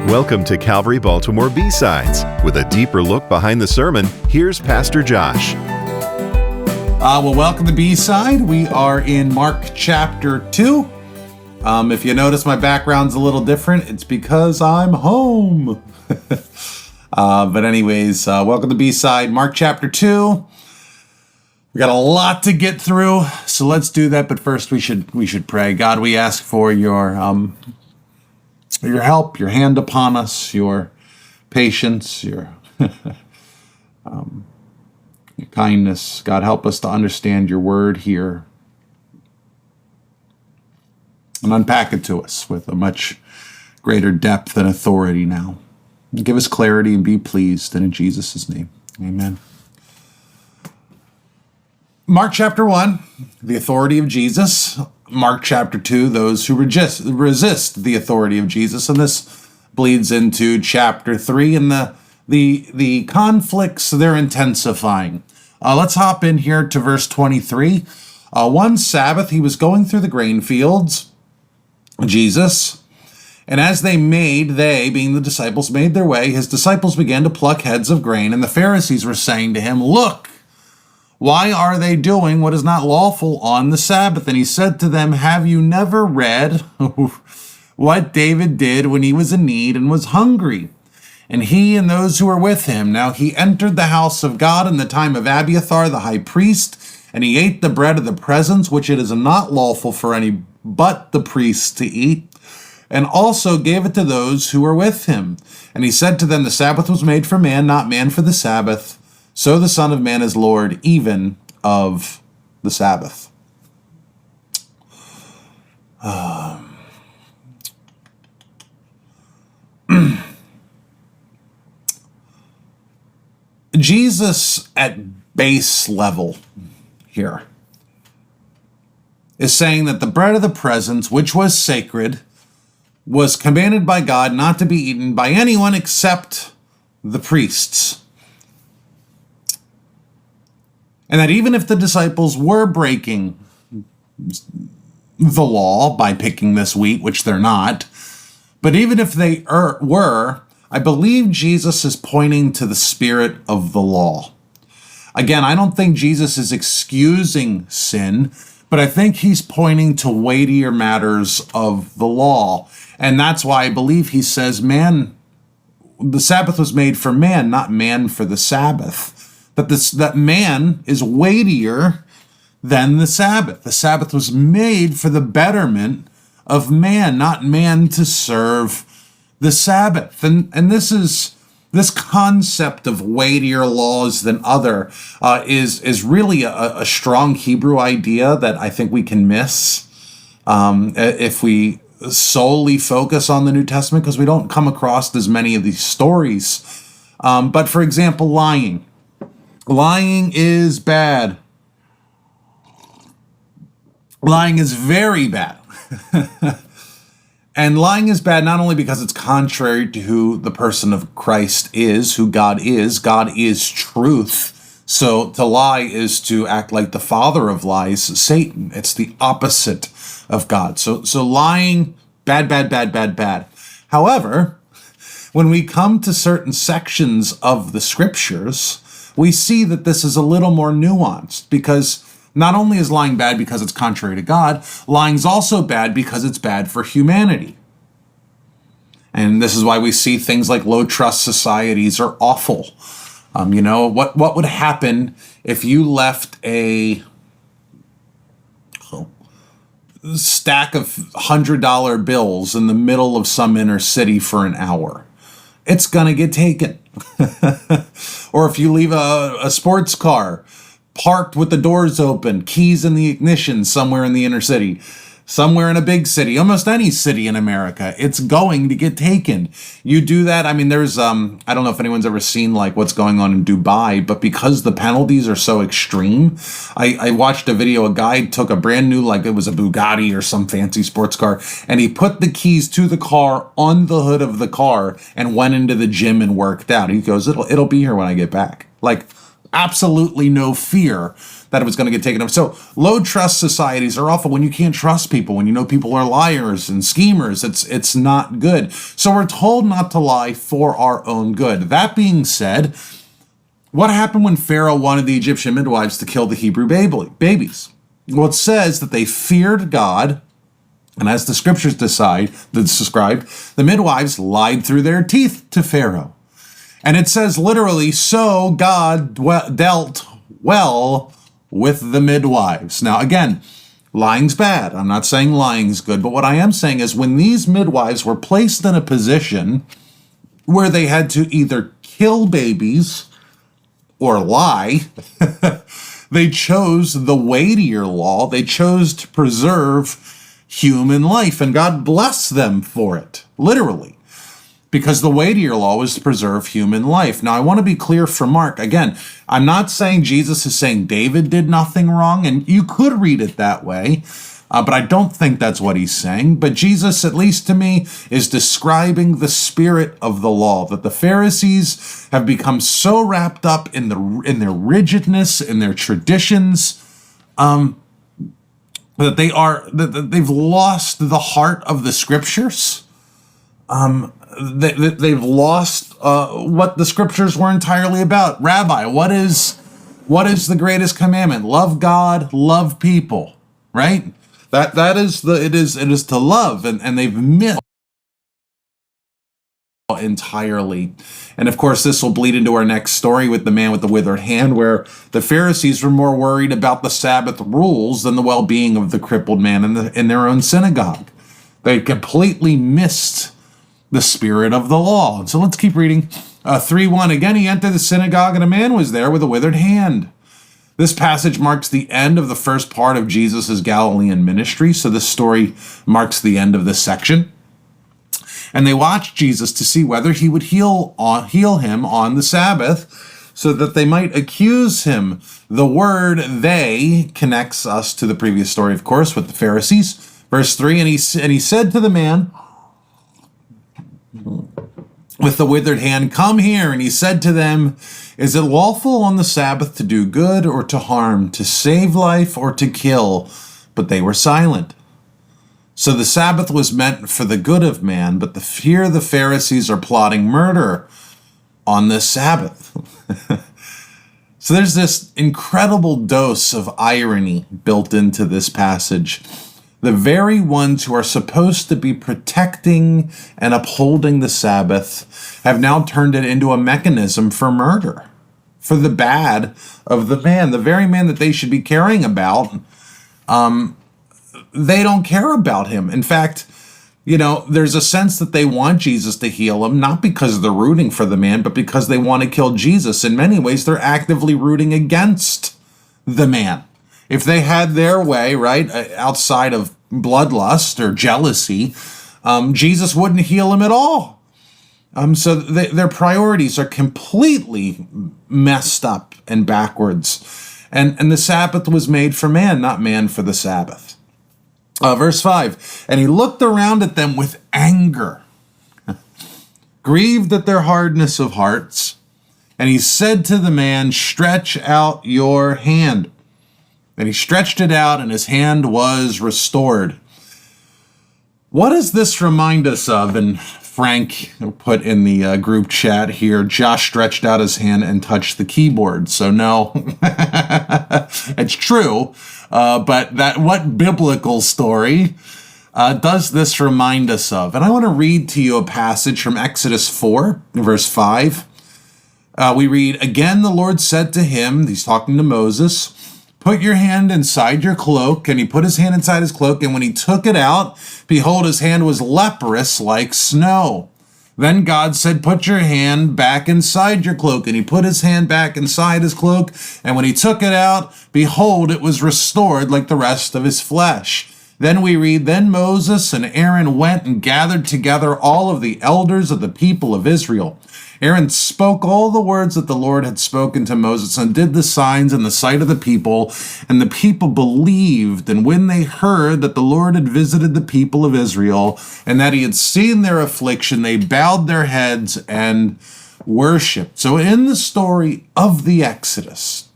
Welcome to Calvary Baltimore B-Sides. With a deeper look behind the sermon, here's Pastor Josh. Welcome to B-Side. We are in Mark chapter 2. If you notice my background's a little different, it's because I'm home. But anyways, welcome to B-Side, Mark chapter 2. We got a lot to get through, so let's do that. But first, we should pray. God, we ask for your help, your hand upon us, your patience, your your kindness. God, help us to understand your word here and unpack it to us with a much greater depth and authority now. Give us clarity and be pleased, and in Jesus' name, amen. Mark chapter 1, the authority of Jesus. Mark chapter 2, those who resist the authority of Jesus. And this bleeds into chapter 3, and the conflicts, they're intensifying. Let's hop in here to verse 23. One Sabbath, he was going through the grain fields, Jesus, and as they, being the disciples, made their way, his disciples began to pluck heads of grain, and the Pharisees were saying to him, "Look, why are they doing what is not lawful on the Sabbath?" And he said to them, "Have you never read what David did when he was in need and was hungry? And he and those who were with him. Now he entered the house of God in the time of Abiathar the high priest, and he ate the bread of the presence, which it is not lawful for any but the priests to eat, and also gave it to those who were with him. And he said to them, the Sabbath was made for man, not man for the Sabbath. So the Son of Man is Lord even of the Sabbath." Jesus at base level here is saying that the bread of the presence, which was sacred, was commanded by God not to be eaten by anyone except the priests. And that even if the disciples were breaking the law by picking this wheat, which they're not, but even if they were, I believe Jesus is pointing to the spirit of the law. Again, I don't think Jesus is excusing sin, but I think he's pointing to weightier matters of the law. And that's why I believe he says, the Sabbath was made for man, not man for the Sabbath. That man is weightier than the Sabbath. The Sabbath was made for the betterment of man, not man to serve the Sabbath. And this concept of weightier laws than other is really a strong Hebrew idea that I think we can miss if we solely focus on the New Testament, because we don't come across as many of these stories. But for example, lying. Lying is bad. Lying is very bad. And lying is bad not only because it's contrary to who the person of Christ is, who God is. God is truth. So to lie is to act like the father of lies, Satan. It's the opposite of God. So lying, bad, bad, bad, bad, bad. However, when we come to certain sections of the scriptures, we see that this is a little more nuanced, because not only is lying bad because it's contrary to God, lying's also bad because it's bad for humanity. And this is why we see things like low trust societies are awful. What would happen if you left a stack of $100 bills in the middle of some inner city for an hour? It's gonna get taken. Or if you leave a sports car parked with the doors open, keys in the ignition somewhere in the inner city, somewhere in a big city, almost any city in America, it's going to get taken. You do that. I mean, there's, I don't know if anyone's ever seen like what's going on in Dubai, but because the penalties are so extreme, I watched a video, a guy took a brand new, like it was a Bugatti or some fancy sports car, and he put the keys to the car on the hood of the car and went into the gym and worked out. He goes, it'll be here when I get back. Like, absolutely no fear that it was going to get taken up. So low trust societies are awful when you can't trust people, when you know people are liars and schemers. It's not good. So we're told not to lie for our own good. That being said, what happened when Pharaoh wanted the Egyptian midwives to kill the Hebrew babies? Well, it says that they feared God, and as the scriptures describe, the midwives lied through their teeth to Pharaoh. And it says literally, so God dealt well with the midwives. Now, again, lying's bad. I'm not saying lying's good, but what I am saying is when these midwives were placed in a position where they had to either kill babies or lie, they chose the weightier law. They chose to preserve human life, and God blessed them for it, literally, because the weightier law was to preserve human life. Now, I want to be clear for Mark. Again, I'm not saying Jesus is saying David did nothing wrong, and you could read it that way, but I don't think that's what he's saying. But Jesus, at least to me, is describing the spirit of the law, that the Pharisees have become so wrapped up in their rigidness, in their traditions, that they've lost the heart of the scriptures. They've lost what the scriptures were entirely about. Rabbi, what is the greatest commandment? Love God, love people, right? It is to love, and they've missed entirely. And of course, this will bleed into our next story with the man with the withered hand, where the Pharisees were more worried about the Sabbath rules than the well-being of the crippled man in their own synagogue. They completely missed the spirit of the law. So let's keep reading. 3:1, again, he entered the synagogue, and a man was there with a withered hand. This passage marks the end of the first part of Jesus' Galilean ministry. So this story marks the end of this section. And they watched Jesus to see whether he would heal him on the Sabbath, so that they might accuse him. The word "they" connects us to the previous story, of course, with the Pharisees. Verse 3, and he said to the man with the withered hand, "Come here." And he said to them, "Is it lawful on the Sabbath to do good or to harm, to save life or to kill?" But they were silent. So the Sabbath was meant for the good of man, but here the Pharisees are plotting murder on the Sabbath. So there's this incredible dose of irony built into this passage. The very ones who are supposed to be protecting and upholding the Sabbath have now turned it into a mechanism for murder, for the bad of the man, the very man that they should be caring about. They don't care about him. In fact, there's a sense that they want Jesus to heal him, not because they're rooting for the man, but because they want to kill Jesus. In many ways, they're actively rooting against the man. If they had their way, right, outside of bloodlust or jealousy, Jesus wouldn't heal him at all. So their priorities are completely messed up and backwards. And the Sabbath was made for man, not man for the Sabbath. Verse 5, and he looked around at them with anger, grieved at their hardness of hearts, and he said to the man, "Stretch out your hand." And he stretched it out, and his hand was restored. What does this remind us of? And Frank put in the group chat here, Josh stretched out his hand and touched the keyboard. So no, it's true. But what biblical story does this remind us of? And I want to read to you a passage from Exodus 4, verse 5. We read, again, the Lord said to him, he's talking to Moses, "Put your hand inside your cloak." And he put his hand inside his cloak, and when he took it out, behold, his hand was leprous like snow. Then God said, "Put your hand back inside your cloak." And he put his hand back inside his cloak, and when he took it out, behold, it was restored like the rest of his flesh. Then we read, then Moses and Aaron went and gathered together all of the elders of the people of Israel. Aaron spoke all the words that the Lord had spoken to Moses and did the signs in the sight of the people, and the people believed. And when they heard that the Lord had visited the people of Israel and that he had seen their affliction, they bowed their heads and worshipped. So in the story of the Exodus,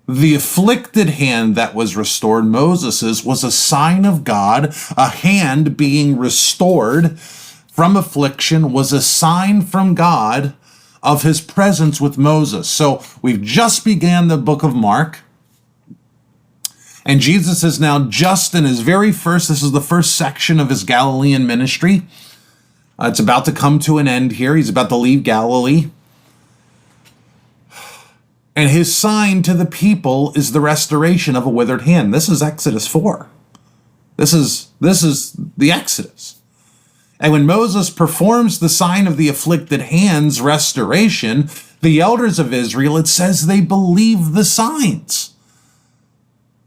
the afflicted hand that was restored, Moses's, was a sign of God. A hand being restored from affliction was a sign from God of his presence with Moses. So we've just began the book of Mark, and Jesus is now just in his very first, this is the first section of his Galilean ministry. It's about to come to an end here. He's about to leave Galilee. And his sign to the people is the restoration of a withered hand. This is Exodus 4. This is the Exodus. And when Moses performs the sign of the afflicted hand's restoration, the elders of Israel, it says they believe the signs.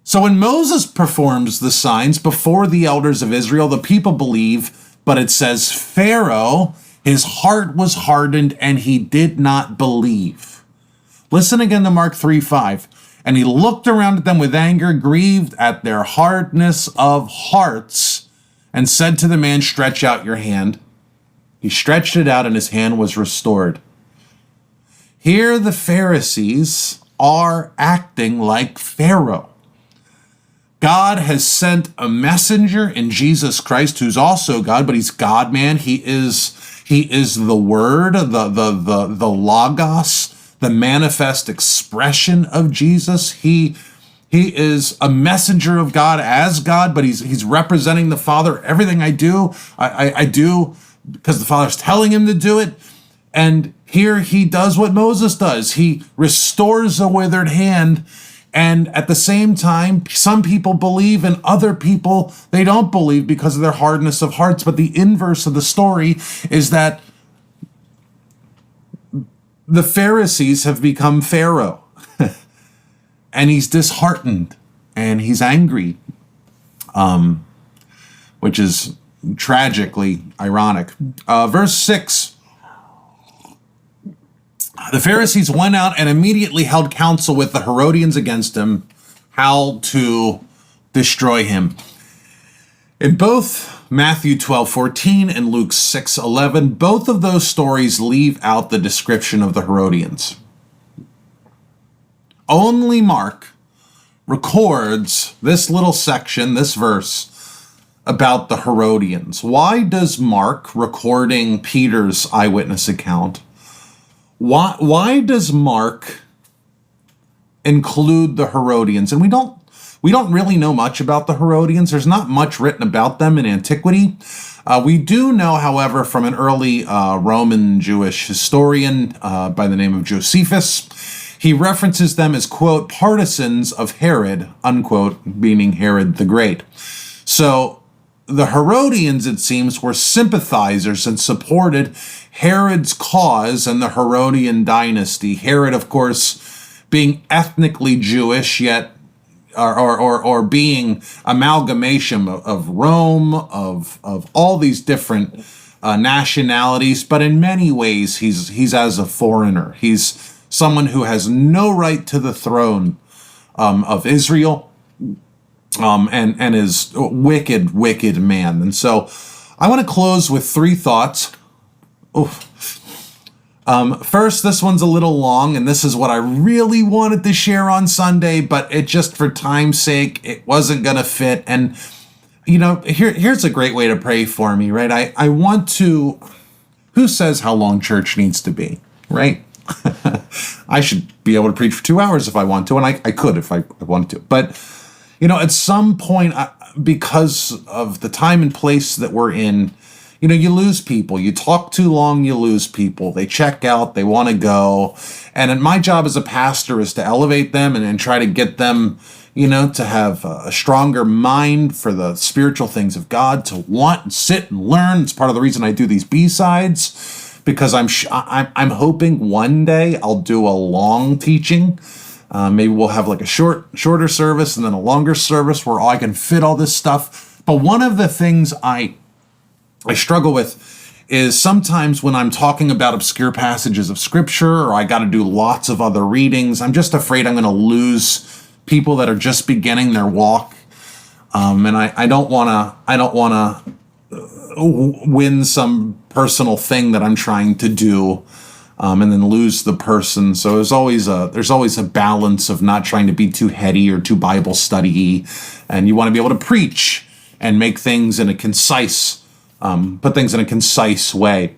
So when Moses performs the signs before the elders of Israel, the people believe, but it says Pharaoh, his heart was hardened and he did not believe. Listen again to Mark 3:5. And he looked around at them with anger, grieved at their hardness of hearts, and said to the man, stretch out your hand. He stretched it out and his hand was restored. Here the Pharisees are acting like Pharaoh. God has sent a messenger in Jesus Christ, who's also God, but he's God-man. He is the Word, the Logos, the manifest expression of Jesus. He is a messenger of God as God, but he's representing the Father. Everything I do, I do because the Father's telling him to do it. And here he does what Moses does. He restores a withered hand. And at the same time, some people believe and other people, they don't believe because of their hardness of hearts. But the inverse of the story is that the Pharisees have become Pharaoh. And he's disheartened and he's angry, which is tragically ironic. Verse 6. The Pharisees went out and immediately held counsel with the Herodians against him, how to destroy him. In both Matthew 12:14 and Luke 6:11, both of those stories leave out the description of the Herodians. Only Mark records this little section, this verse, about the Herodians. Why does Mark, recording Peter's eyewitness account, why does Mark include the Herodians? And we don't really know much about the Herodians. There's not much written about them in antiquity. We do know, however, from an early Roman Jewish historian by the name of Josephus, he references them as, quote, partisans of Herod, unquote, meaning Herod the Great. So the Herodians, it seems, were sympathizers and supported Herod's cause and the Herodian dynasty. Herod, of course, being ethnically Jewish, yet or being amalgamation of Rome, of all these different nationalities, but in many ways he's as a foreigner. He's someone who has no right to the throne of Israel, and is a wicked man. And so I want to close with three thoughts. First, this one's a little long, and this is what I really wanted to share on Sunday, but it just, for time's sake, it wasn't going to fit. And, here's a great way to pray for me, right? I want to, who says how long church needs to be, right? I should be able to preach for 2 hours if I want to, and I could if I wanted to. But, at some point, because of the time and place that we're in, you lose people. You talk too long, you lose people. They check out, they want to go. And my job as a pastor is to elevate them and try to get them, to have a stronger mind for the spiritual things of God, to want and sit and learn. It's part of the reason I do these B-sides, because I'm hoping one day I'll do a long teaching. Maybe we'll have like a shorter service and then a longer service where I can fit all this stuff. But one of the things I struggle with is sometimes when I'm talking about obscure passages of scripture, or I got to do lots of other readings, I'm just afraid I'm going to lose people that are just beginning their walk. And I don't want to win some personal thing that I'm trying to do, and then lose the person. So there's always a balance of not trying to be too heady or too Bible study, and you want to be able to preach and make things in a concise, put things in a concise way.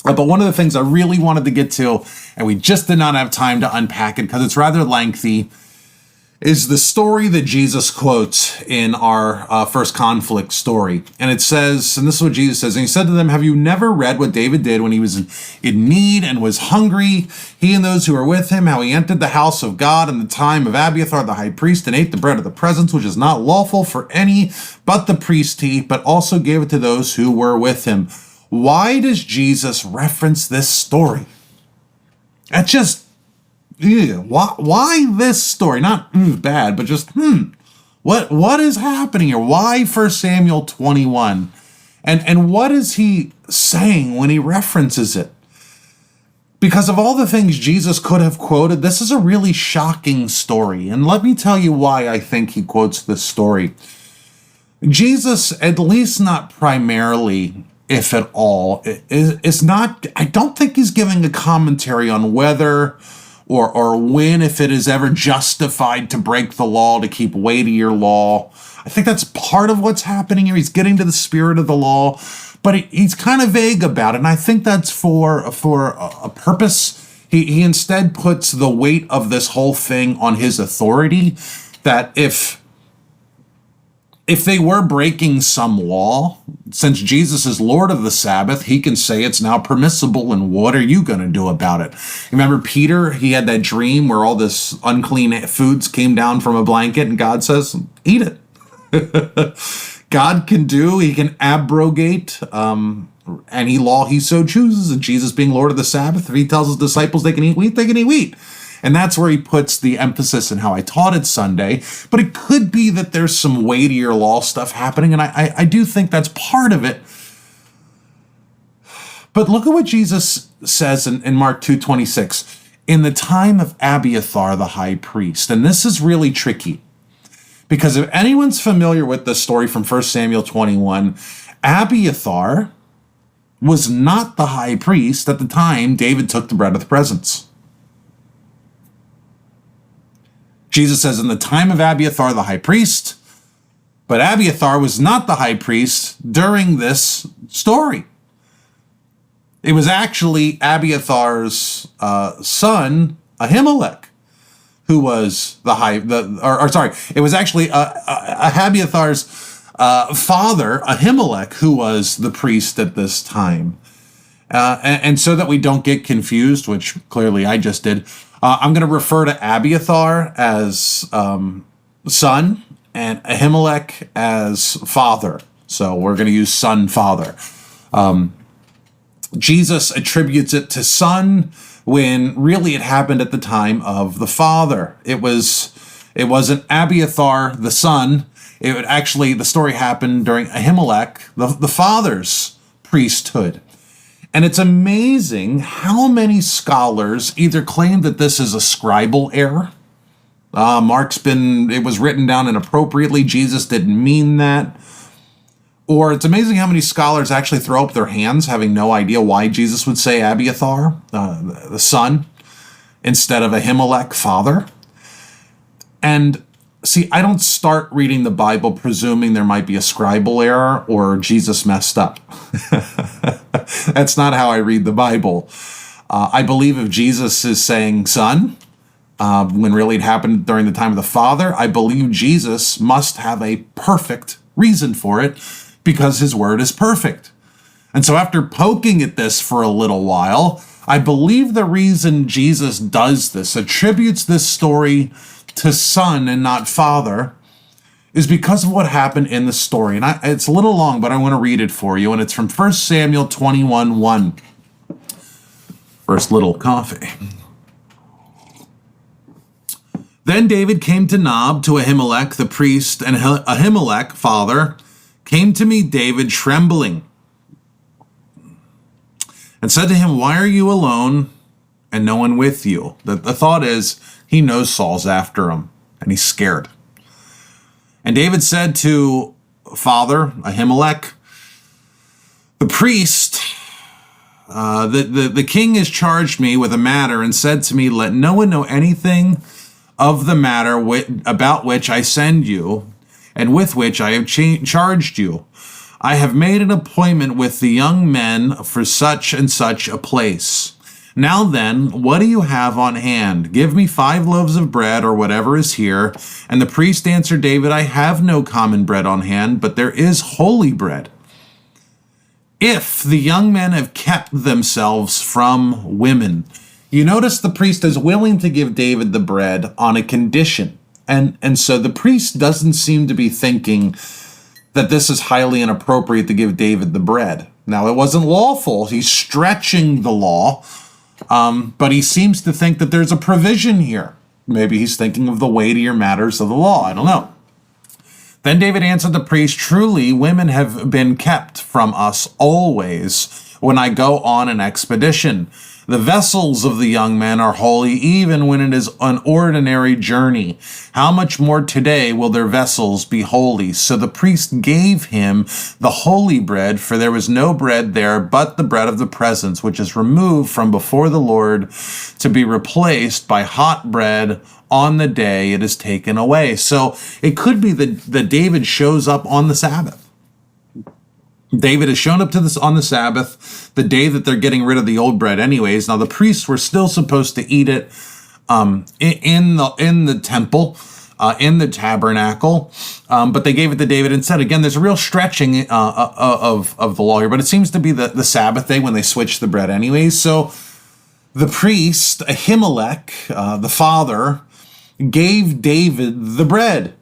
But one of the things I really wanted to get to, and we just did not have time to unpack it because it's rather lengthy, is the story that Jesus quotes in our first conflict story. And it says, and this is what Jesus says, and he said to them, have you never read what David did when he was in need and was hungry, he and those who were with him, how he entered the house of God in the time of Abiathar the high priest and ate the bread of the presence, which is not lawful for any but the priest to eat, but also gave it to those who were with him. Why does Jesus reference this story? That just, why this story? Not bad, but just what is happening here? Why 1 Samuel 21? And what is he saying when he references it? Because of all the things Jesus could have quoted, this is a really shocking story. And let me tell you why I think he quotes this story. Jesus, at least not primarily, if at all, is not, I don't think he's giving a commentary on whether or when, if it is ever justified to break the law, to keep weightier law. I think that's part of what's happening here. He's getting to the spirit of the law, but he's kind of vague about it. And I think that's for a purpose. He instead puts the weight of this whole thing on his authority, that if they were breaking some law, since Jesus is Lord of the Sabbath, he can say it's now permissible, and what are you going to do about it? Remember Peter, he had that dream where all this unclean foods came down from a blanket, and God says, eat it. God he can abrogate any law he so chooses, and Jesus being Lord of the Sabbath, if he tells his disciples they can eat wheat, they can eat wheat. And that's where he puts the emphasis in how I taught it Sunday. But it could be that there's some weightier law stuff happening, and I do think that's part of it. But look at what Jesus says in Mark 2:26. In the time of Abiathar the high priest. And this is really tricky, because if anyone's familiar with the story from 1 Samuel 21, Abiathar was not the high priest at the time David took the bread of the presence. Jesus says, in the time of Abiathar the high priest, but Abiathar was not the high priest during this story. It was actually Abiathar's son, Ahimelech, who was it was actually Abiathar's father, Ahimelech, who was the priest at this time. And so that we don't get confused, which clearly I just did, I'm going to refer to Abiathar as son and Ahimelech as father. So we're going to use son, father. Jesus attributes it to son when really it happened at the time of the father. It wasn't Abiathar the son. The story happened during Ahimelech, the father's priesthood. And it's amazing how many scholars either claim that this is a scribal error. It was written down inappropriately. Jesus didn't mean that. Or it's amazing how many scholars actually throw up their hands, having no idea why Jesus would say Abiathar, the son, instead of Ahimelech, father. And see, I don't start reading the Bible presuming there might be a scribal error or Jesus messed up. That's not how I read the Bible. I believe if Jesus is saying son, when really it happened during the time of the Father, I believe Jesus must have a perfect reason for it because his word is perfect. And so after poking at this for a little while, I believe the reason Jesus does this, attributes this story to son and not father, is because of what happened in the story. And it's a little long, but I want to read it for you. And it's from 1 Samuel 21:1. First little coffee. Then David came to Nob, to Ahimelech the priest, and Ahimelech, father, came to meet David trembling and said to him, why are you alone and no one with you? The thought is, he knows Saul's after him and he's scared. And David said to father Ahimelech, The priest, the king has charged me with a matter and said to me, let no one know anything of the matter about which I send you and with which I have charged you. I have made an appointment with the young men for such and such a place. Now then, what do you have on hand? Give me 5 loaves of bread or whatever is here. And the priest answered David, I have no common bread on hand, but there is holy bread. If the young men have kept themselves from women. You notice the priest is willing to give David the bread on a condition. And so the priest doesn't seem to be thinking that this is highly inappropriate to give David the bread. Now, it wasn't lawful. He's stretching the law. But he seems to think that there's a provision here. Maybe he's thinking of the weightier matters of the law. I don't know. Then David answered the priest, truly, women have been kept from us always when I go on an expedition. The vessels of the young men are holy, even when it is an ordinary journey. How much more today will their vessels be holy? So the priest gave him the holy bread, for there was no bread there but the bread of the presence, which is removed from before the Lord to be replaced by hot bread on the day it is taken away. So it could be that David shows up on the Sabbath. David has shown up to this on the Sabbath, the day that they're getting rid of the old bread anyways. Now, the priests were still supposed to eat it in the temple, in the tabernacle, but they gave it to David instead. Again, there's a real stretching of the law here, but it seems to be the Sabbath day when they switched the bread anyways. So the priest, Ahimelech, the father, gave David the bread,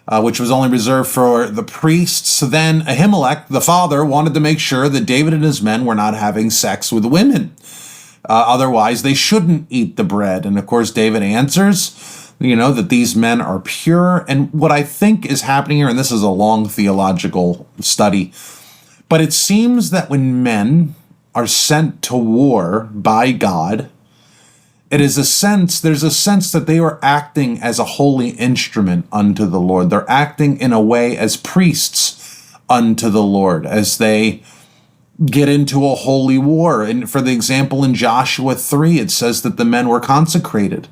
which was only reserved for the priests. Then Ahimelech, the father, wanted to make sure that David and his men were not having sex with women. Otherwise, they shouldn't eat the bread. And of course, David answers, that these men are pure. And what I think is happening here, and this is a long theological study, but it seems that when men are sent to war by God, there's a sense that they are acting as a holy instrument unto the Lord. They're acting in a way as priests unto the Lord as they get into a holy war. And for the example, in Joshua 3, it says that the men were consecrated,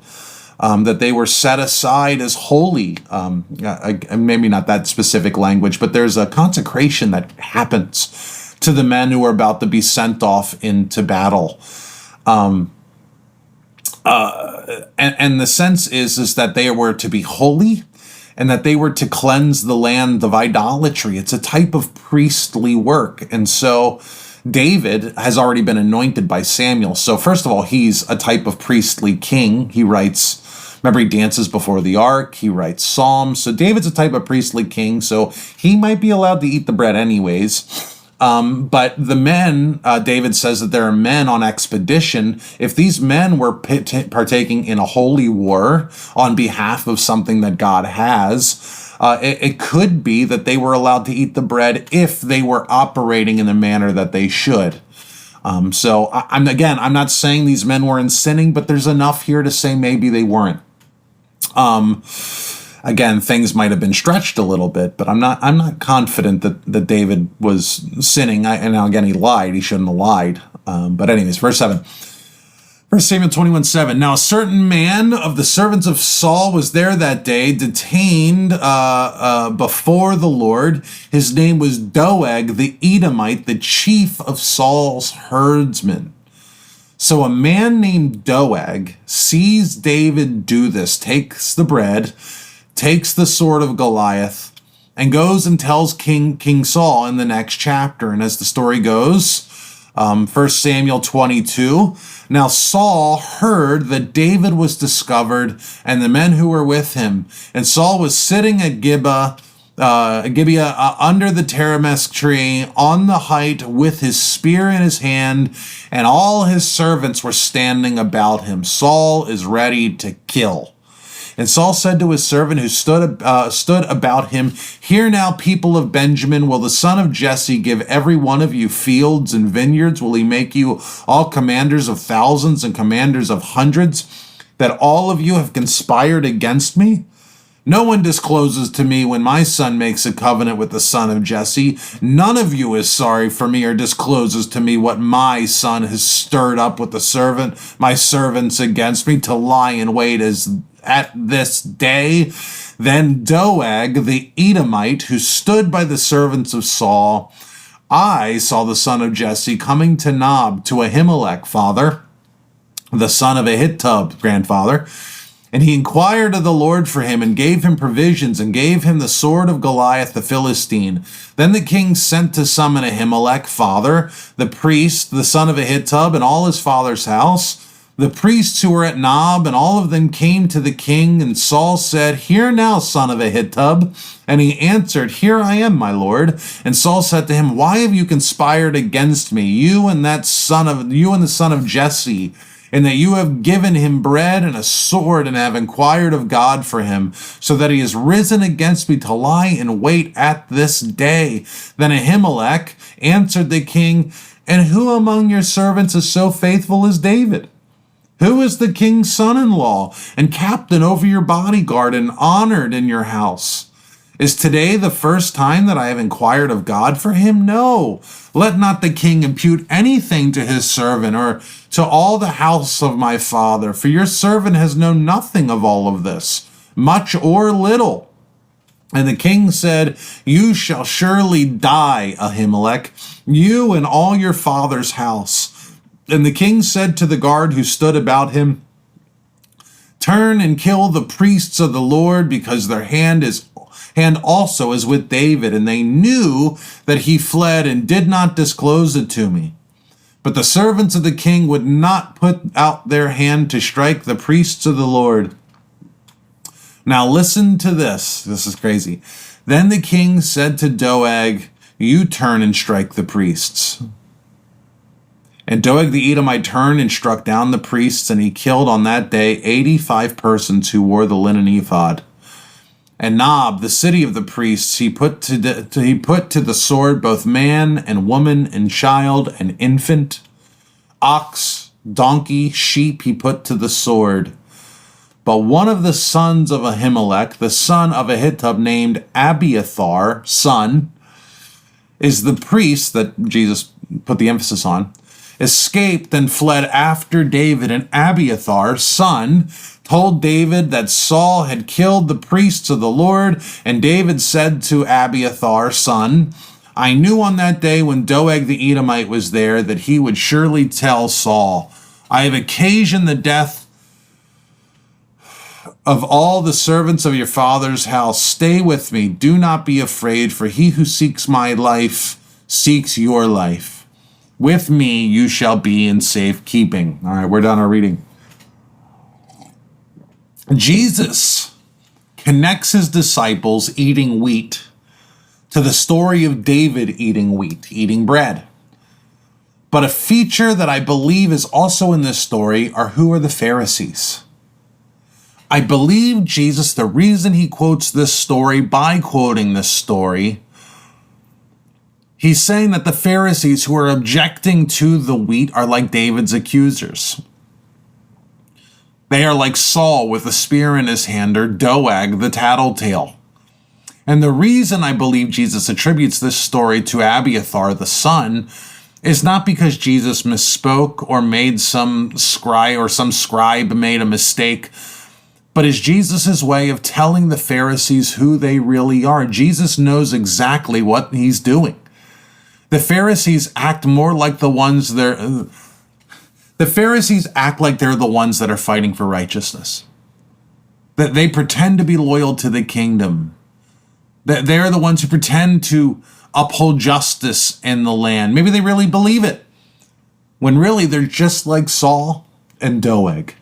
that they were set aside as holy. Maybe not that specific language, but there's a consecration that happens to the men who are about to be sent off into battle. And the sense is that they were to be holy and that they were to cleanse the land of idolatry. It's a type of priestly work. And so David has already been anointed by Samuel. So first of all, he's a type of priestly king. He writes, remember, he dances before the ark. He writes psalms. So David's a type of priestly king. So he might be allowed to eat the bread anyways. But the men, David says that there are men on expedition. If these men were partaking in a holy war on behalf of something that God has, it could be that they were allowed to eat the bread if they were operating in the manner that they should. So I'm not saying these men weren't sinning, but there's enough here to say maybe they weren't. Again, things might have been stretched a little bit, but I'm not confident that David was sinning. And now again, he lied. He shouldn't have lied. But anyways, verse 7. 1 Samuel 21:7. Now a certain man of the servants of Saul was there that day, detained before the Lord. His name was Doeg the Edomite, the chief of Saul's herdsmen. So a man named Doeg sees David do this, takes the bread, takes the sword of Goliath, and goes and tells King Saul in the next chapter. And as the story goes, 1 Samuel 22, now Saul heard that David was discovered and the men who were with him. And Saul was sitting at Gibeah under the tamarisк tree on the height with his spear in his hand, and all his servants were standing about him. Saul is ready to kill. And Saul said to his servant who stood about him, hear now, people of Benjamin, will the son of Jesse give every one of you fields and vineyards? Will he make you all commanders of thousands and commanders of hundreds, that all of you have conspired against me? No one discloses to me when my son makes a covenant with the son of Jesse. None of you is sorry for me or discloses to me what my son has stirred up with my servants against me to lie in wait at this day. Then Doeg, the Edomite, who stood by the servants of Saul, I saw the son of Jesse coming to Nob, to Ahimelech, father, the son of Ahitub, grandfather. And he inquired of the Lord for him, and gave him provisions, and gave him the sword of Goliath the Philistine. Then the king sent to summon Ahimelech, father, the priest, the son of Ahitub, and all his father's house. The priests who were at Nob, and all of them came to the king. And Saul said, Hear now, son of Ahitub. And he answered, Here I am, my lord. And Saul said to him, Why have you conspired against me, you and the son of Jesse? And that you have given him bread and a sword, and have inquired of God for him, so that he has risen against me to lie in wait at this day. Then Ahimelech answered the king, And who among your servants is so faithful as David? Who is the king's son-in-law and captain over your bodyguard and honored in your house? Is today the first time that I have inquired of God for him? No. Let not the king impute anything to his servant or to all the house of my father, for your servant has known nothing of all of this, much or little. And the king said, You shall surely die, Ahimelech, you and all your father's house. And the king said to the guard who stood about him, Turn and kill the priests of the Lord, because their hand also is with David. And they knew that he fled and did not disclose it to me. But the servants of the king would not put out their hand to strike the priests of the Lord. Now listen to this. This is crazy. Then the king said to Doeg, You turn and strike the priests. And Doeg the Edomite turned and struck down the priests, and he killed on that day 85 persons who wore the linen ephod. And Nob, the city of the priests, he put to the sword both man and woman and child and infant, ox, donkey, sheep he put to the sword. But one of the sons of Ahimelech, the son of Ahitub, named Abiathar, son, is the priest that Jesus put the emphasis on, escaped and fled after David. And Abiathar, son, told David that Saul had killed the priests of the Lord. And David said to Abiathar, son, I knew on that day when Doeg the Edomite was there that he would surely tell Saul, I have occasioned the death of all the servants of your father's house. Stay with me. Do not be afraid, for he who seeks my life seeks your life. With me you shall be in safekeeping. All right, we're done our reading. Jesus connects his disciples eating wheat to the story of David eating wheat, eating bread. But a feature that I believe is also in this story are who are the Pharisees. I believe Jesus, the reason he quotes this story by quoting this story, he's saying that the Pharisees who are objecting to the wheat are like David's accusers. They are like Saul with a spear in his hand, or Doeg the tattletale. And the reason I believe Jesus attributes this story to Abiathar, the son, is not because Jesus misspoke or made some scribe made a mistake, but is Jesus' way of telling the Pharisees who they really are. Jesus knows exactly what he's doing. The Pharisees act more like the Pharisees act like they're the ones that are fighting for righteousness. That they pretend to be loyal to the kingdom. That they're the ones who pretend to uphold justice in the land. Maybe they really believe it, when really they're just like Saul and Doeg.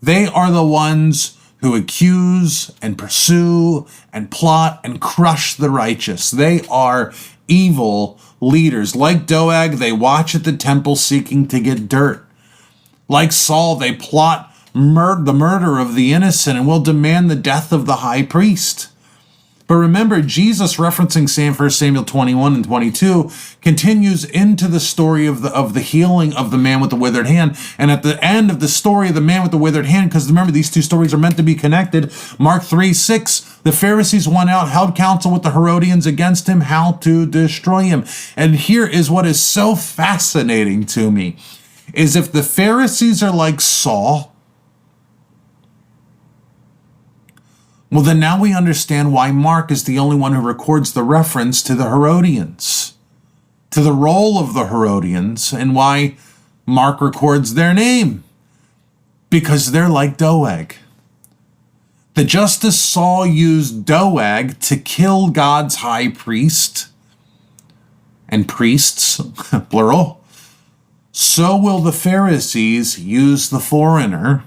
They are the ones who accuse and pursue and plot and crush the righteous. They are evil leaders. Like Doeg, they watch at the temple seeking to get dirt. Like Saul, they plot the murder of the innocent and will demand the death of the high priest. But remember, Jesus, referencing 1 Samuel 21 and 22, continues into the story of the healing of the man with the withered hand. And at the end of the story of the man with the withered hand, because remember, these two stories are meant to be connected, Mark 3:6, the Pharisees went out, held counsel with the Herodians against him, how to destroy him. And here is what is so fascinating to me, is if the Pharisees are like Saul, well, then now we understand why Mark is the only one who records the reference to the Herodians, to the role of the Herodians, and why Mark records their name. Because they're like Doeg. That just as Saul used Doeg to kill God's high priest, and priests, plural, so will the Pharisees use the foreigner,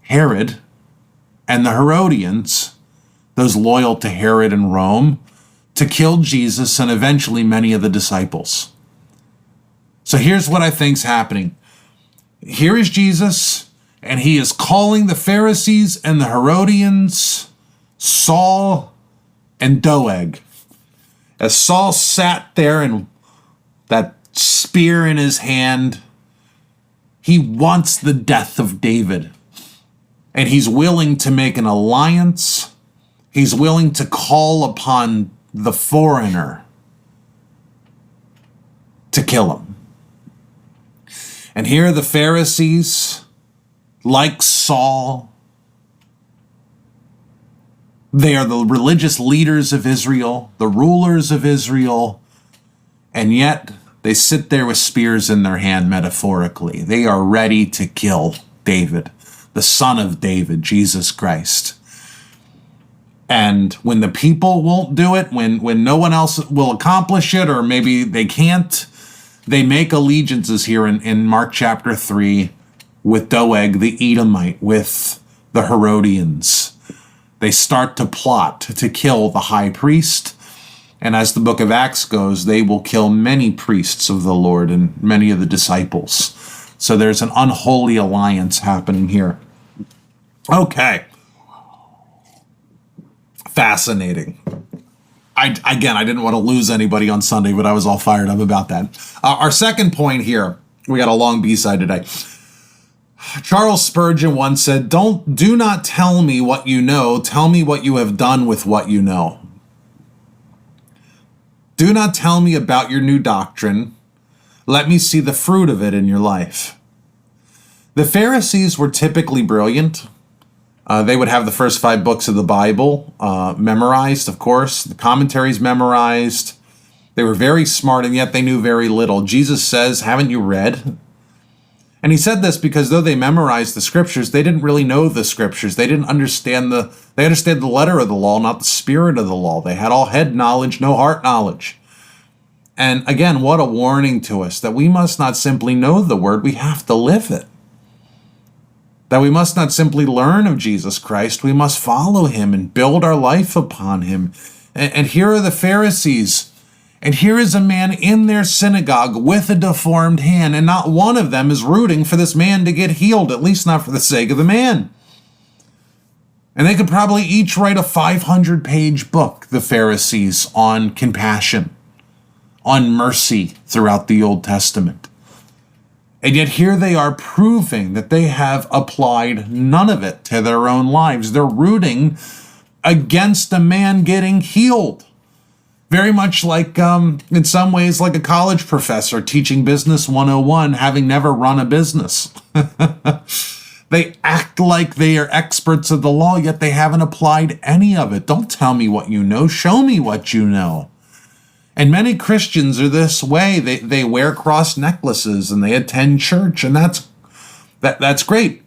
Herod, and the Herodians, those loyal to Herod and Rome, to kill Jesus and eventually many of the disciples. So here's what I think's happening. Here is Jesus, and he is calling the Pharisees and the Herodians Saul and Doeg. As Saul sat there and that spear in his hand, he wants the death of David. And he's willing to make an alliance. He's willing to call upon the foreigner to kill him. And here are the Pharisees, like Saul. They are the religious leaders of Israel, the rulers of Israel, and yet they sit there with spears in their hand, metaphorically. They are ready to kill David, the son of David, Jesus Christ. And when the people won't do it, when no one else will accomplish it, or maybe they can't, they make allegiances here in Mark chapter 3 with Doeg the Edomite, with the Herodians. They start to plot to kill the high priest. And as the book of Acts goes, they will kill many priests of the Lord and many of the disciples. So there's an unholy alliance happening here. Okay. Fascinating. I didn't want to lose anybody on Sunday, but I was all fired up about that. Our second point here, we got a long B-side today. Charles Spurgeon once said, do not tell me what you know, tell me what you have done with what you know. Do not tell me about your new doctrine. Let me see the fruit of it in your life. The Pharisees were typically brilliant. They would have the first 5 books of the Bible memorized, of course, the commentaries memorized. They were very smart, and yet they knew very little. Jesus says, haven't you read? And he said this because though they memorized the scriptures, they didn't really know the scriptures. They didn't understand they understood the letter of the law, not the spirit of the law. They had all head knowledge, no heart knowledge. And again, what a warning to us that we must not simply know the word, we have to live it. That we must not simply learn of Jesus Christ, we must follow him and build our life upon him. And here are the Pharisees. And here is a man in their synagogue with a deformed hand, and not one of them is rooting for this man to get healed, at least not for the sake of the man. And they could probably each write a 500-page book, the Pharisees, on compassion, on mercy throughout the Old Testament. And yet here they are proving that they have applied none of it to their own lives. They're rooting against a man getting healed. Very much like, in some ways, like a college professor teaching Business 101, having never run a business. They act like they are experts of the law, yet they haven't applied any of it. Don't tell me what you know. Show me what you know. And many Christians are this way. They wear cross necklaces and they attend church, and that's great.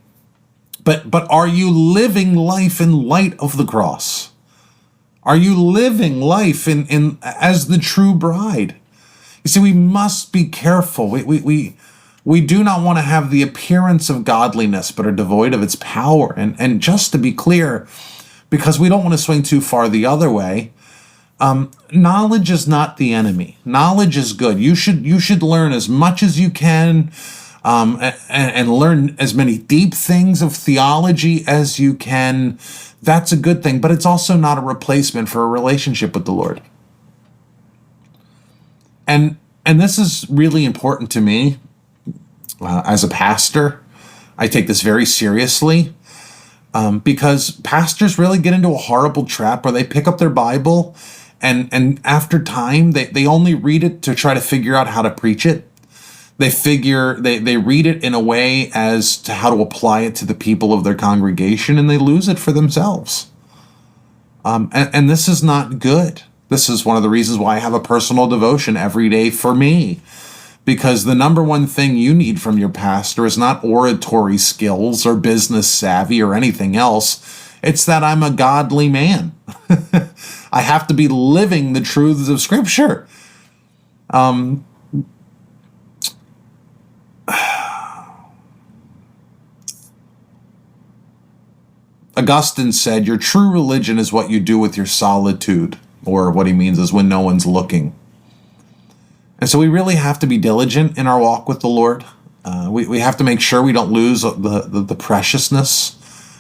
But are you living life in light of the cross? Are you living life in as the true bride? You see, we must be careful. We do not want to have the appearance of godliness, but are devoid of its power. And just to be clear, because we don't want to swing too far the other way, knowledge is not the enemy. Knowledge is good. You should learn as much as you can. and learn as many deep things of theology as you can, that's a good thing. But it's also not a replacement for a relationship with the Lord. And this is really important to me as a pastor. I take this very seriously because pastors really get into a horrible trap where they pick up their Bible and after time, they only read it to try to figure out how to preach it. They read it in a way as to how to apply it to the people of their congregation, and they lose it for themselves. And this is not good. This is one of the reasons why I have a personal devotion every day for me. Because the number one thing you need from your pastor is not oratory skills or business savvy or anything else. It's that I'm a godly man. I have to be living the truths of Scripture. Augustine said, your true religion is what you do with your solitude, or what he means is when no one's looking. And so we really have to be diligent in our walk with the Lord. We have to make sure we don't lose the preciousness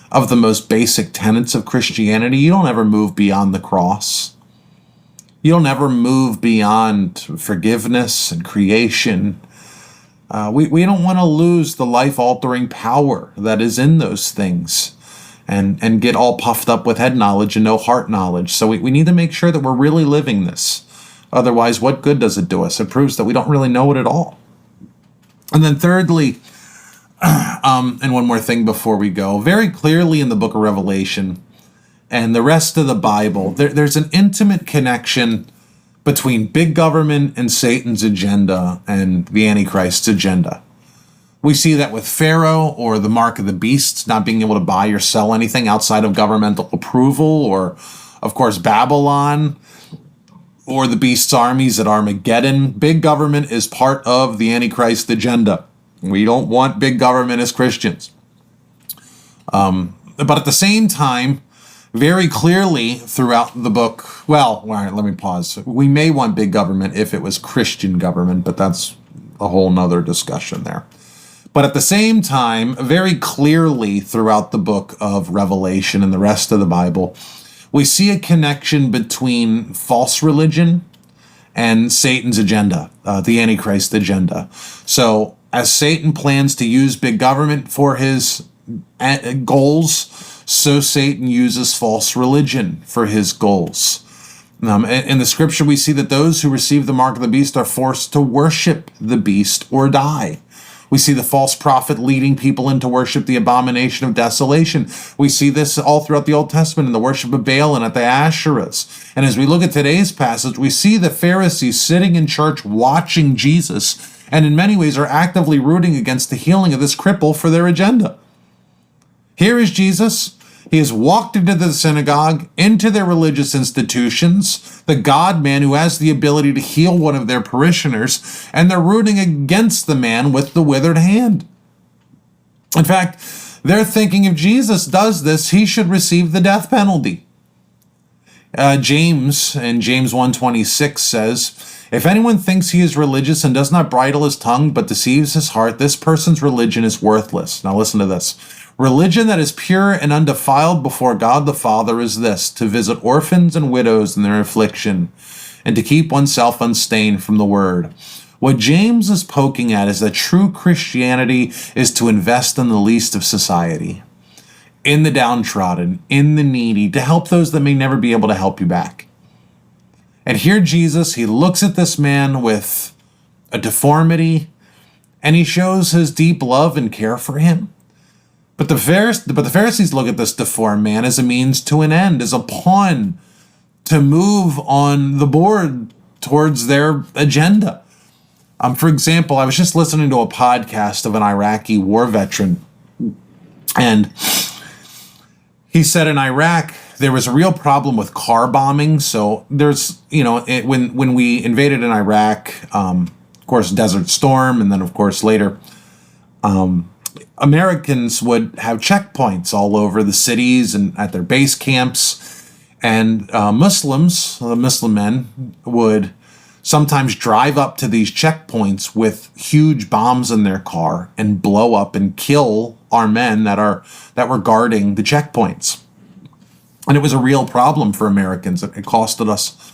of the most basic tenets of Christianity. You don't ever move beyond the cross. You don't ever move beyond forgiveness and creation. We don't want to lose the life-altering power that is in those things and get all puffed up with head knowledge and no heart knowledge. So we need to make sure that we're really living this. Otherwise, what good does it do us? It proves that we don't really know it at all. And then thirdly, and one more thing before we go, very clearly in the book of Revelation and the rest of the Bible, there's an intimate connection between big government and Satan's agenda and the Antichrist's agenda. We see that with Pharaoh, or the mark of the beast, not being able to buy or sell anything outside of governmental approval, or, of course, Babylon, or the beast's armies at Armageddon. Big government is part of the Antichrist agenda. We don't want big government as Christians. But at the same time, very clearly throughout the book, well, all right, let me pause. We may want big government if it was Christian government, but that's a whole nother discussion there. But at the same time, very clearly throughout the book of Revelation and the rest of the Bible, we see a connection between false religion and Satan's agenda, the Antichrist agenda. So as Satan plans to use big government for his goals, so Satan uses false religion for his goals. In the scripture, we see that those who receive the mark of the beast are forced to worship the beast or die. We see the false prophet leading people into worship the abomination of desolation. We see this all throughout the Old Testament in the worship of Baal and at the Asherahs. And as we look at today's passage, we see the Pharisees sitting in church watching Jesus, and in many ways are actively rooting against the healing of this cripple for their agenda. Here is Jesus. He has walked into the synagogue, into their religious institutions, the God-man who has the ability to heal one of their parishioners, and they're rooting against the man with the withered hand. In fact, they're thinking if Jesus does this, he should receive the death penalty. James, in James 1:26 says, if anyone thinks he is religious and does not bridle his tongue but deceives his heart, this person's religion is worthless. Now listen to this. Religion that is pure and undefiled before God the Father is this, to visit orphans and widows in their affliction, and to keep oneself unstained from the word. What James is poking at is that true Christianity is to invest in the least of society, in the downtrodden, in the needy, to help those that may never be able to help you back. And here Jesus, he looks at this man with a deformity, and he shows his deep love and care for him. But the Pharisees look at this deformed man as a means to an end, as a pawn to move on the board towards their agenda. For example, I was just listening to a podcast of an Iraqi war veteran, and he said in Iraq there was a real problem with car bombing. So there's, when we invaded in Iraq, of course, Desert Storm, and then of course later, Americans would have checkpoints all over the cities and at their base camps, and Muslim men would sometimes drive up to these checkpoints with huge bombs in their car and blow up and kill our men that were guarding the checkpoints. And it was a real problem for Americans. It costed us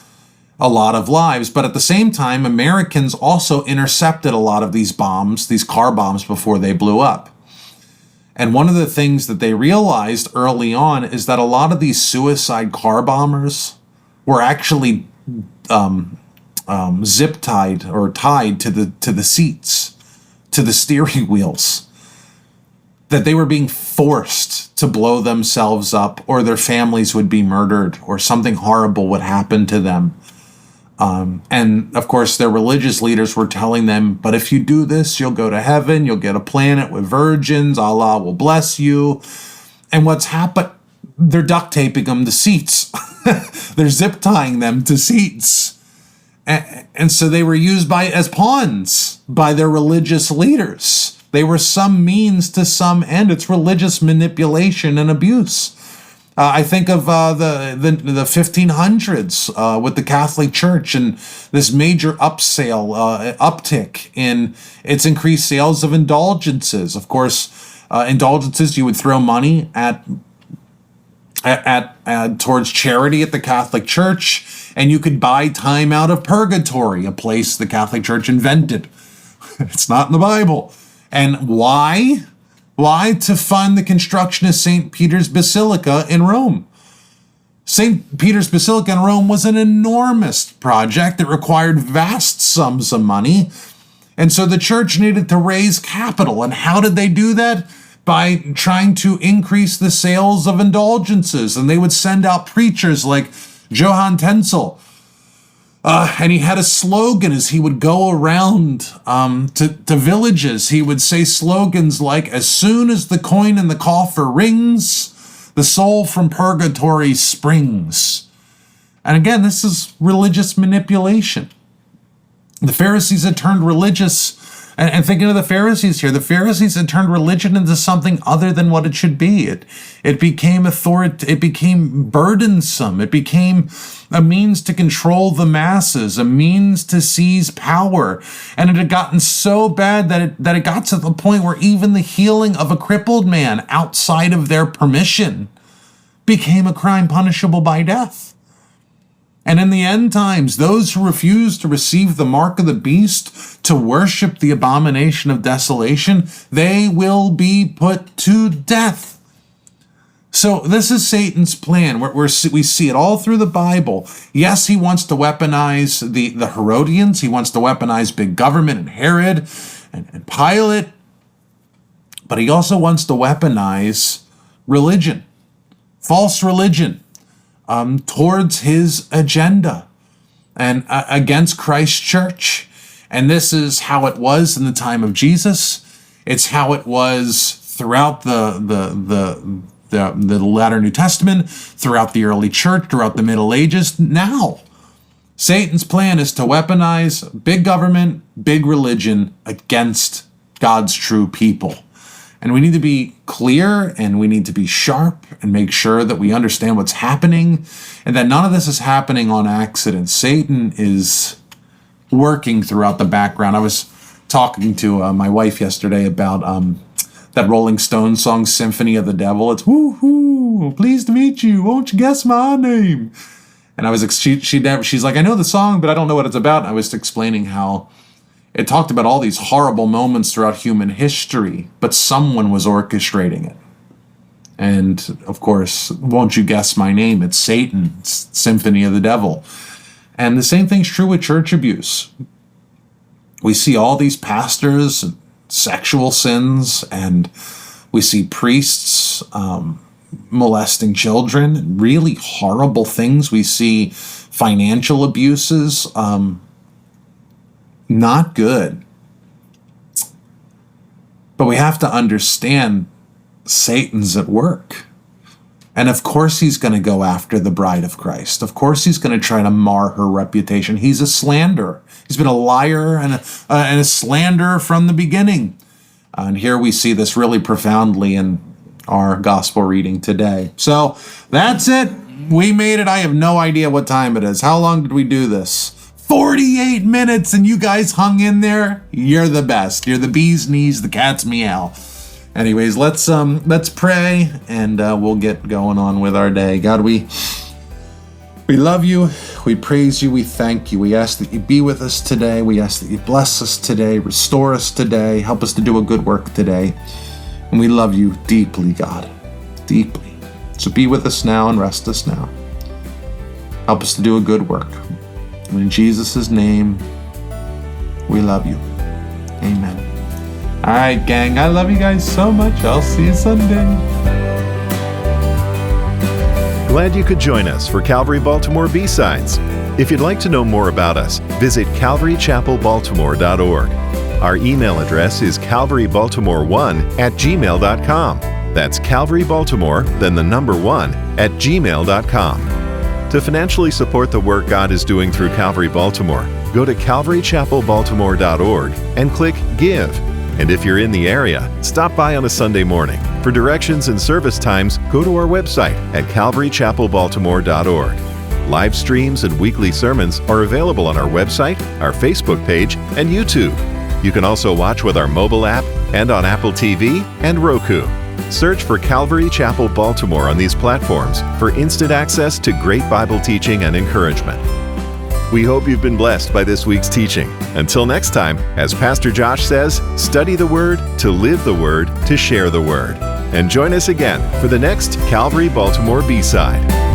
a lot of lives. But at the same time, Americans also intercepted a lot of these bombs, these car bombs, before they blew up. And one of the things that they realized early on is that a lot of these suicide car bombers were actually zip tied or tied to the seats, to the steering wheels, that they were being forced to blow themselves up, or their families would be murdered, or something horrible would happen to them. And of course, their religious leaders were telling them, but if you do this, you'll go to heaven, you'll get a planet with virgins, Allah will bless you. And what's happened, they're duct taping them to seats. They're zip tying them to seats. And so they were used as pawns by their religious leaders. They were some means to some end. It's religious manipulation and abuse. I think of the 1500s with the Catholic Church and this major uptick in its increased sales of indulgences. Of course, indulgences, you would throw money at towards charity at the Catholic Church, and you could buy time out of purgatory, a place the Catholic Church invented. It's not in the Bible. And why? Why? To fund the construction of St. Peter's Basilica in Rome. St. Peter's Basilica in Rome was an enormous project that required vast sums of money. And so the church needed to raise capital. And how did they do that? By trying to increase the sales of indulgences. And they would send out preachers like Johann Tetzel. And he had a slogan as he would go around to villages. He would say slogans like, as soon as the coin in the coffer rings, the soul from purgatory springs. And again, this is religious manipulation. The Pharisees had turned religious, and thinking of the Pharisees here, the Pharisees had turned religion into something other than what it should be. It became it became burdensome. It became a means to control the masses, a means to seize power. And it had gotten so bad that it got to the point where even the healing of a crippled man outside of their permission became a crime punishable by death. And in the end times, those who refuse to receive the mark of the beast, to worship the abomination of desolation, they will be put to death. So this is Satan's plan. We see it all through the Bible. Yes, he wants to weaponize the Herodians. He wants to weaponize big government and Herod and Pilate. But he also wants to weaponize religion, false religion, towards his agenda and against Christ's church. And this is how it was in the time of Jesus. It's how it was throughout the latter New Testament, throughout the early church, throughout the Middle Ages. Now, Satan's plan is to weaponize big government, big religion against God's true people. And we need to be clear, and we need to be sharp and make sure that we understand what's happening and that none of this is happening on accident. Satan is working throughout the background. I was talking to my wife yesterday about that Rolling Stones song, Symphony of the Devil. It's woo-hoo, pleased to meet you, won't you guess my name? And I was she's like, I know the song, but I don't know what it's about. And I was explaining how it talked about all these horrible moments throughout human history, but someone was orchestrating it. And of course, won't you guess my name? It's Satan, it's Symphony of the Devil. And the same thing's true with church abuse. We see all these pastors, sexual sins, and we see priests molesting children, really horrible things. We see financial abuses, not good. But we have to understand Satan's at work. And of course he's going to go after the bride of Christ. Of course he's going to try to mar her reputation. He's a slanderer. He's been a liar and a slanderer from the beginning. And here we see this really profoundly in our gospel reading today. So that's it. We made it. I have no idea what time it is. How long did we do this? 48 minutes and you guys hung in there. You're the best. You're the bee's knees, the cat's meow. Anyways, let's pray and we'll get going on with our day. God, we love you. We praise you. We thank you. We ask that you be with us today. We ask that you bless us today, restore us today, help us to do a good work today. And we love you deeply, God, deeply. So be with us now and rest us now. Help us to do a good work. And in Jesus' name, we love you. Amen. All right, gang, I love you guys so much. I'll see you Sunday. Glad you could join us for Calvary Baltimore B-Sides. If you'd like to know more about us, visit calvarychapelbaltimore.org. Our email address is calvarybaltimore1@gmail.com. That's Calvary Baltimore, then the number 1@gmail.com. To financially support the work God is doing through Calvary Baltimore, go to calvarychapelbaltimore.org and click Give. And if you're in the area, stop by on a Sunday morning. For directions and service times, go to our website at calvarychapelbaltimore.org. Live streams and weekly sermons are available on our website, our Facebook page, and YouTube. You can also watch with our mobile app and on Apple TV and Roku. Search for Calvary Chapel Baltimore on these platforms for instant access to great Bible teaching and encouragement. We hope you've been blessed by this week's teaching. Until next time, as Pastor Josh says, study the Word, to live the Word, to share the Word. And join us again for the next Calvary Baltimore B-Side.